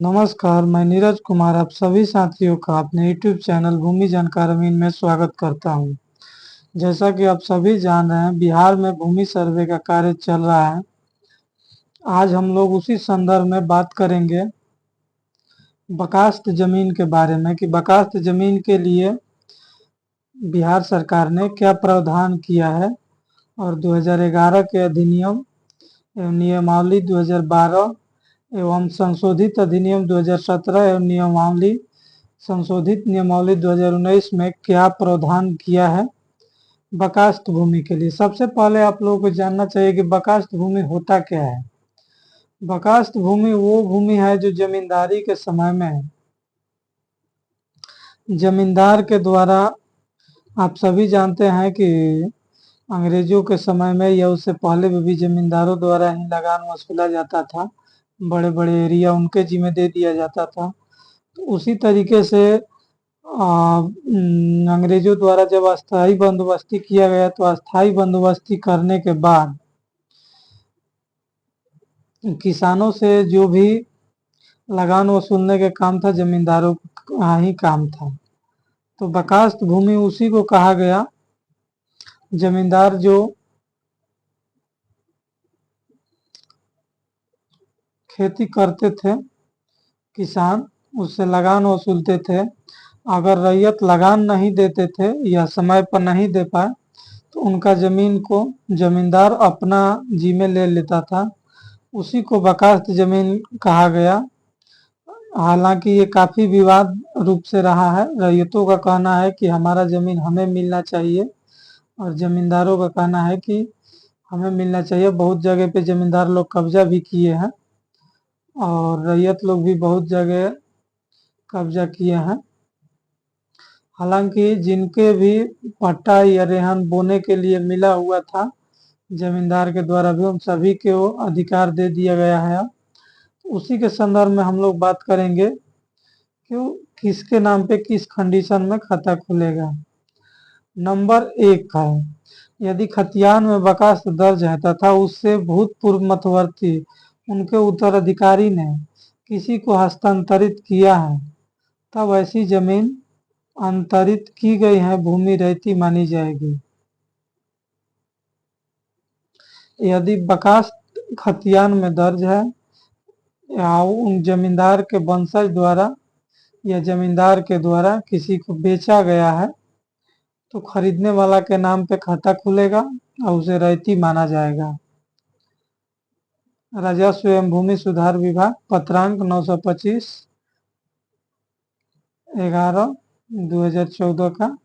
नमस्कार, मैं नीरज कुमार आप सभी साथियों का अपने YouTube चैनल भूमि जानकार अमीन में स्वागत करता हूं। जैसा कि आप सभी जान रहे हैं, बिहार में भूमि सर्वे का कार्य चल रहा है। आज हम लोग उसी संदर्भ में बात करेंगे बकास्त जमीन के बारे में कि बकास्त जमीन के लिए बिहार सरकार ने क्या प्रावधान किया है और 2011 के अधिनियम एवं नियमावली 2012 एवं संशोधित अधिनियम 2017 एवं नियमावली संशोधित नियमावली 2019 में क्या प्रावधान किया है बकास्त भूमि के लिए। सबसे पहले आप लोगों को जानना चाहिए कि बकास्त भूमि होता क्या है। बकास्त भूमि वो भूमि है जो जमींदारी के समय में जमींदार के द्वारा, आप सभी जानते हैं कि अंग्रेजों के समय में या उससे पहले भी जमींदारों द्वारा ही लगान वसूला जाता था। बड़े बड़े एरिया उनके जिम्मे दे दिया जाता था। तो उसी तरीके से अंग्रेजों द्वारा जब अस्थायी बंदोबस्ती किया गया तो अस्थायी बंदोबस्ती करने के बाद किसानों से जो भी लगान वसूलने के काम था जमींदारों का ही काम था। तो बकास्त भूमि उसी को कहा गया। जमींदार जो खेती करते थे, किसान उससे लगान वसूलते थे। अगर रैयत लगान नहीं देते थे या समय पर नहीं दे पाए तो उनका जमीन को जमींदार अपना जिम्मे ले लेता था। उसी को बकास्त जमीन कहा गया। हालांकि ये काफी विवाद रूप से रहा है। रैयतों का कहना है कि हमारा जमीन हमें मिलना चाहिए और जमींदारों का कहना है कि हमें मिलना चाहिए। बहुत जगह पे जमींदार लोग कब्जा भी किए हैं और रैयत लोग भी बहुत जगह कब्जा किए हैं। हालांकि जिनके भी पट्टा या रेहन बोने के लिए मिला हुआ था जमींदार के द्वारा भी, उन सभी के वो अधिकार दे दिया गया है। उसी के संदर्भ में हम लोग बात करेंगे कि किसके नाम पे किस कंडीशन में खाता खुलेगा। नंबर 1 है, यदि खतियान में बकास्त दर्ज है तथा उससे भूतपूर्व मध्यवर्ती उनके उत्तराधिकारी ने किसी को हस्तांतरित किया है तब ऐसी जमीन अंतरित की गई है भूमि रहती मानी जाएगी। यदि बकास्त खतियान में दर्ज है या उन जमींदार के वंशज द्वारा या जमींदार के द्वारा किसी को बेचा गया है तो खरीदने वाला के नाम पे खाता खुलेगा और उसे रैयती माना जाएगा। राजस्व एवं भूमि सुधार विभाग पत्रांक 925 11/2014 का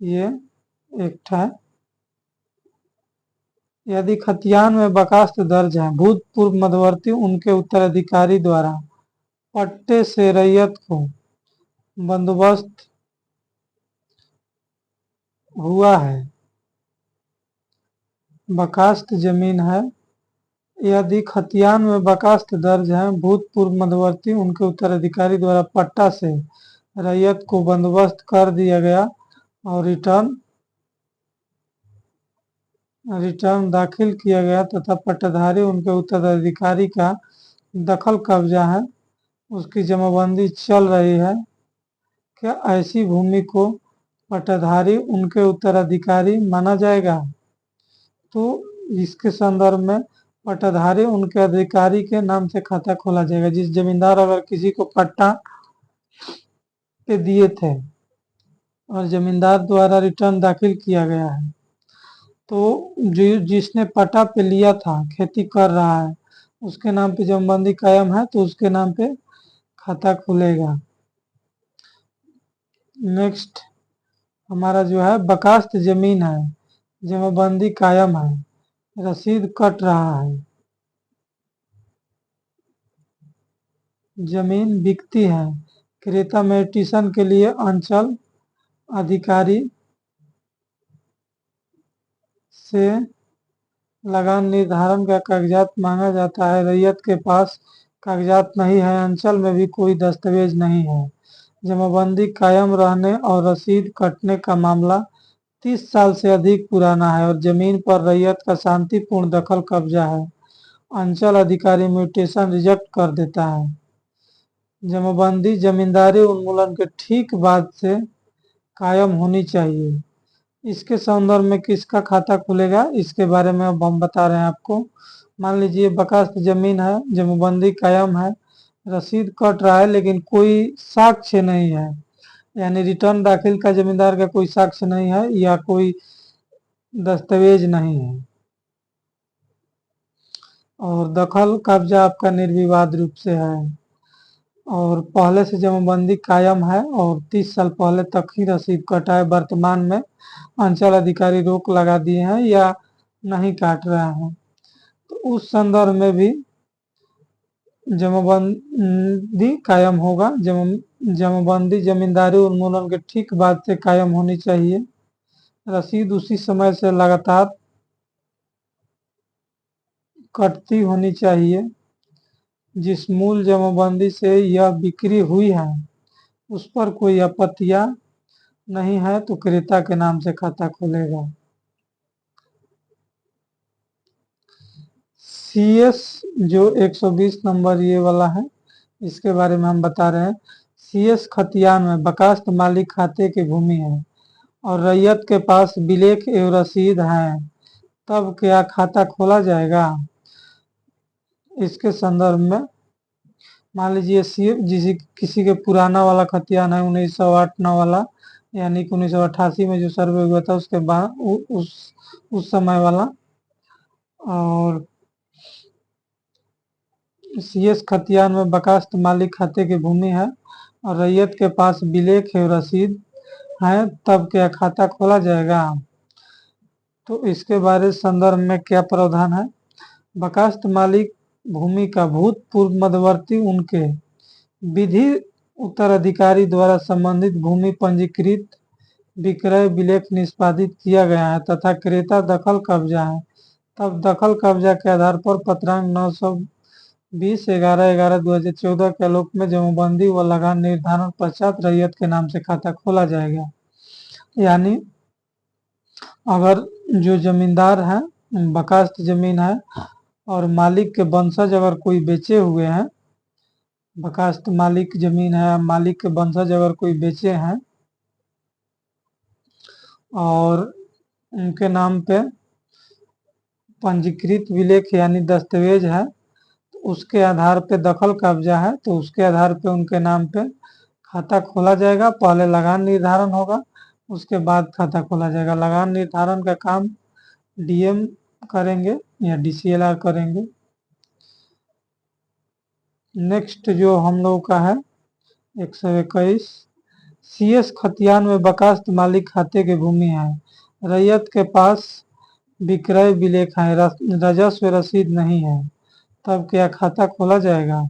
ये एक्ट है। यदि खतियान में बकास्त दर्ज है, भूतपूर्व मध्यवर्ती उनके उत्तराधिकारी द्वारा पट्टे से रैयत को बंदोबस्त हुआ है, बकास्त जमीन है। यदि खतियान में बकास्त दर्ज है, भूतपूर्व मध्यवर्ती उनके उत्तराधिकारी द्वारा पट्टा से रैयत को बंदोबस्त कर दिया गया और रिटर्न दाखिल किया गया तथा पट्टाधारी उनके उत्तराधिकारी का दखल कब्जा है, उसकी जमाबंदी चल रही है, क्या ऐसी भूमि को पट्टाधारी उनके उत्तराधिकारी माना जाएगा? तो इसके संदर्भ में पट्टाधारी उनके अधिकारी के नाम से खाता खोला जाएगा। जिस जमींदार अगर किसी को पट्टा पे दिए थे और जमींदार द्वारा रिटर्न दाखिल किया गया है तो जिसने पट्टा पे लिया था, खेती कर रहा है, उसके नाम पे जमबंदी कायम है तो उसके नाम पे खाता खुलेगा। नेक्स्ट हमारा जो है बकास्त जमीन है, जमाबंदी कायम है, रसीद कट रहा है, जमीन बिकती है, क्रेता मेटिशन के लिए अंचल अधिकारी से लगान निर्धारण का कागजात मांगा जाता है। रैयत के पास कागजात नहीं है, अंचल में भी कोई दस्तावेज नहीं है, जमाबंदी कायम रहने और रसीद कटने का मामला 30 साल से अधिक पुराना है और जमीन पर रैयत का शांतिपूर्ण दखल कब्जा है, अंचल अधिकारी म्यूटेशन रिजेक्ट कर देता है। जमाबंदी जमींदारी उन्मूलन के ठीक बाद से कायम होनी चाहिए। इसके संदर्भ में किसका खाता खुलेगा, इसके बारे में अब हम बता रहे हैं आपको। मान लीजिए बकास्त जमीन है, जमाबंदी कायम है, रसीद कट रहा है लेकिन कोई साक्ष्य नहीं है, यानी रिटर्न दाखिल का जमींदार का कोई साक्ष्य नहीं है या कोई दस्तावेज नहीं है, और दखल कब्जा आपका निर्विवाद रूप से है, और पहले से जमाबंदी कायम है और 30 साल पहले तक ही रसीद कटा है, वर्तमान में अंचल अधिकारी रोक लगा दिए हैं या नहीं काट रहे हैं, तो उस संदर्भ में भी जमाबंदी कायम होगा। जमाबंदी जमींदारी उन्मूलन के ठीक बाद से कायम होनी चाहिए। रसीद उसी समय से लगातार कटती होनी चाहिए। जिस मूल जमाबंदी से यह बिक्री हुई है उस पर कोई आपत्तियां नहीं है तो क्रेता के नाम से खाता खुलेगा। सीएस जो 120 नंबर ये वाला है, इसके बारे में हम बता रहे हैं। सीएस खतियान में बकास्त मालिक खाते की भूमि है और रैयत के पास बिलेख एवं रसीद है, तब क्या खाता खोला जाएगा। इसके संदर्भ में मान लीजिए किसी के पुराना वाला खतियान है 1908 वाला, यानी कि 1988 में जो सर्वे हुआ था उसके बाद उस समय वाला, और सीएस खतियान में बकास्त मालिक खाते की भूमि है और रैयत के पास बिलेख एवं रसीद है, तब क्या खाता खोला जाएगा। तो इसके बारे संदर्भ में क्या प्रावधान है। बकास्त मालिक भूमि का भूतपूर्व मध्यवर्ती उनके विधि उत्तराधिकारी द्वारा संबंधित भूमि पंजीकृत विक्रय विलेख निष्पादित किया गया है तथा क्रेता दखल कब्जा है, तब दखल कब्जा के आधार पर पत्रांक 920/11/11/2014 के आलोक में जमाबंदी व लगान निर्धारण पश्चात रैयत के नाम से खाता खोला जाएगा। यानी अगर जो जमींदार है, बकास्त जमीन है और मालिक के वंशज अगर कोई बेचे हुए हैं, बकास्त मालिक जमीन है, मालिक के वंशज अगर कोई बेचे हैं और उनके नाम पे पंजीकृत विलेख यानी दस्तावेज है, तो उसके आधार पे दखल कब्जा है तो उसके आधार पे उनके नाम पे खाता खोला जाएगा। पहले लगान निर्धारण होगा, उसके बाद खाता खोला जाएगा। लगान निर्धारण का काम डीएम करेंगे या डीसीएलआर करेंगे। नेक्स्ट जो हम लोग का है 121, सीएस खतियान में बकास्त मालिक खाते की भूमि है, रैयत के पास विक्रय विलेख है, राजस्व रसीद नहीं है, तब क्या खाता खोला जाएगा।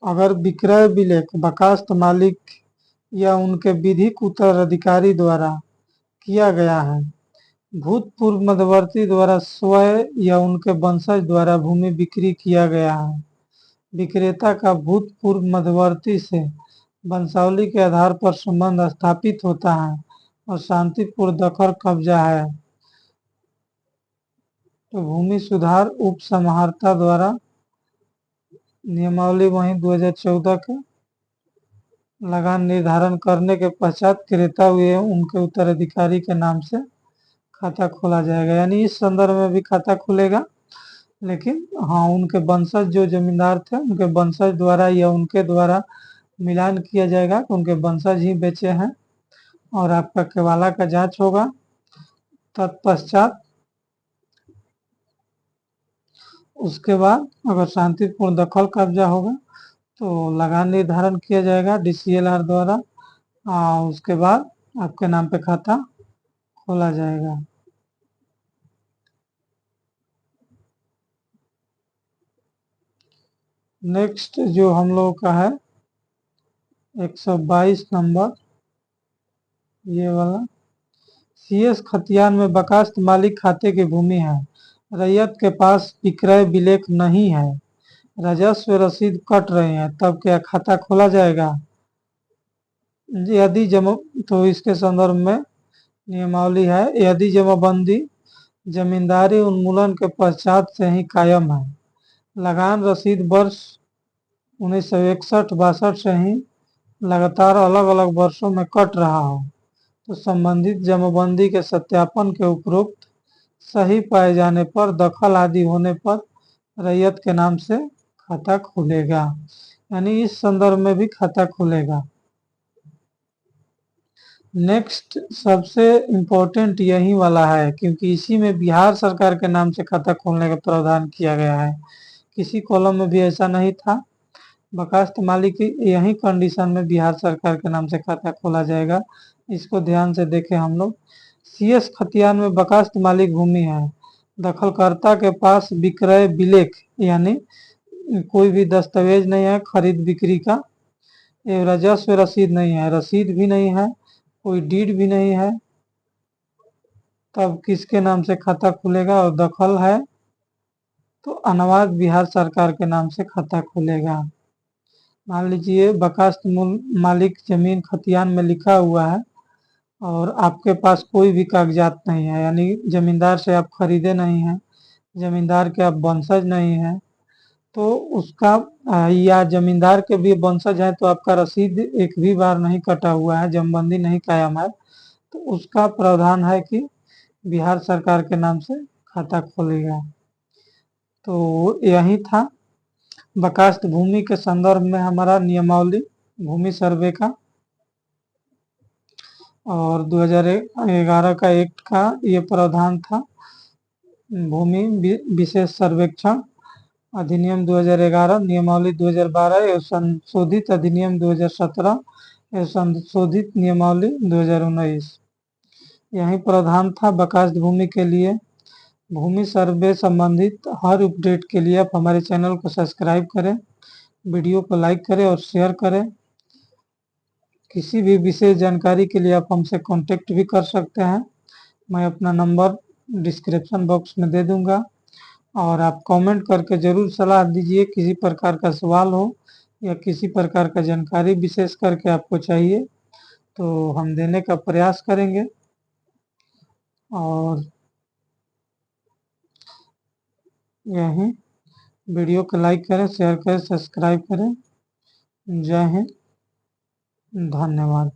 अगर विक्रय विलेख बकास्त मालिक या उनके विधिक उत्तराधिकारी द्वारा किया गया है, भूतपूर्व मध्यवर्ती द्वारा स्वयं या उनके वंशज द्वारा भूमि बिक्री किया गया है, विक्रेता का भूतपूर्व मध्यवर्ती से वंशावली के आधार पर संबंध स्थापित होता है और शांतिपूर्ण दखल कब्जा है, तो भूमि सुधार उप समाहर्ता द्वारा नियमावली वही 2014 के लगान निर्धारण करने के पश्चात क्रेता हुए उनके उत्तराधिकारी के नाम से खाता खोला जाएगा। यानी इस संदर्भ में भी खाता खुलेगा, लेकिन हाँ उनके वंशज जो जमींदार थे उनके वंशज द्वारा या उनके द्वारा मिलान किया जाएगा कि उनके वंशज ही बेचे हैं और आपका केवाला का जांच होगा। तत्पश्चात उसके बाद अगर शांतिपूर्ण दखल कब्जा होगा तो लगान निर्धारण किया जाएगा डीसीएलआर द्वारा, उसके बाद आपके नाम पे खाता खोला जाएगा। नेक्स्ट जो हम लोग का है 122 नंबर ये वाला, सीएस खतियान में बकास्त मालिक खाते की भूमि है, रैयत के पास विक्रय विलेख नहीं है, राजस्व रसीद कट रहे हैं, तब क्या खाता खोला जाएगा। यदि जमा तो इसके संदर्भ में नियमावली है, यदि जमाबंदी जमींदारी उन्मूलन के पश्चात से ही कायम है। लगान रसीद वर्ष 1961-62 से ही लगातार अलग अलग वर्षों में कट रहा हो तो संबंधित जमाबंदी के सत्यापन के उपरोक्त सही पाए जाने पर दखल आदि होने पर रैयत के नाम से खाता खुलेगा। यानी इस संदर्भ में भी खाता खुलेगा। नेक्स्ट सबसे इम्पोर्टेंट यही वाला है क्योंकि इसी में बिहार सरकार के नाम से खाता खोलने का प्रावधान किया गया है। किसी कॉलम में भी ऐसा नहीं था। बर्खास्त मालिक की यही कंडीशन में बिहार सरकार के नाम से खाता खोला जाएगा। इसको ध्यान से देखें हम लोग। सीएस खतियान में बर्खास्त मालिक भूमि है। दखलकर्ता के पास विक्रय विलेख यानी कोई भी दस्तावेज नहीं है खरीद बिक्री का। राजस्व रसीद नहीं है, रसीद भी नहीं है, कोई डीड भी नहीं है। तब किसके नाम से खाता खुलेगा? और दखल है तो अनावाज बिहार सरकार के नाम से खाता खुलेगा। मान लीजिए बर्खास्त मालिक जमीन खतियान में लिखा हुआ है और आपके पास कोई भी कागजात नहीं है, यानी जमींदार से आप खरीदे नहीं हैं, जमींदार के आप वंशज नहीं हैं, तो उसका या जमींदार के भी वंशज है तो आपका रसीद एक भी बार नहीं कटा हुआ है, जमबंदी नहीं कायम है, तो उसका प्रावधान है कि बिहार सरकार के नाम से खाता खोलेगा। तो यही था बर्खास्त भूमि के संदर्भ में हमारा नियमावली भूमि सर्वे का और 2011 का एक्ट का ये प्रावधान था। भूमि विशेष सर्वेक्षण अधिनियम 2011, नियमावली 2012 एवं संशोधित अधिनियम 2017 एवं संशोधित नियमावली 2019। यही प्रावधान था बर्खास्त भूमि के लिए। भूमि सर्वे संबंधित हर अपडेट के लिए आप हमारे चैनल को सब्सक्राइब करें, वीडियो को लाइक करें और शेयर करें। किसी भी विशेष जानकारी के लिए आप हमसे कांटेक्ट भी कर सकते हैं। मैं अपना नंबर डिस्क्रिप्शन बॉक्स में दे दूंगा और आप कमेंट करके ज़रूर सलाह दीजिए। किसी प्रकार का सवाल हो या किसी प्रकार का जानकारी विशेष करके आपको चाहिए तो हम देने का प्रयास करेंगे। और यही वीडियो को लाइक करें, शेयर करें, सब्सक्राइब करें। जय हिंद, धन्यवाद।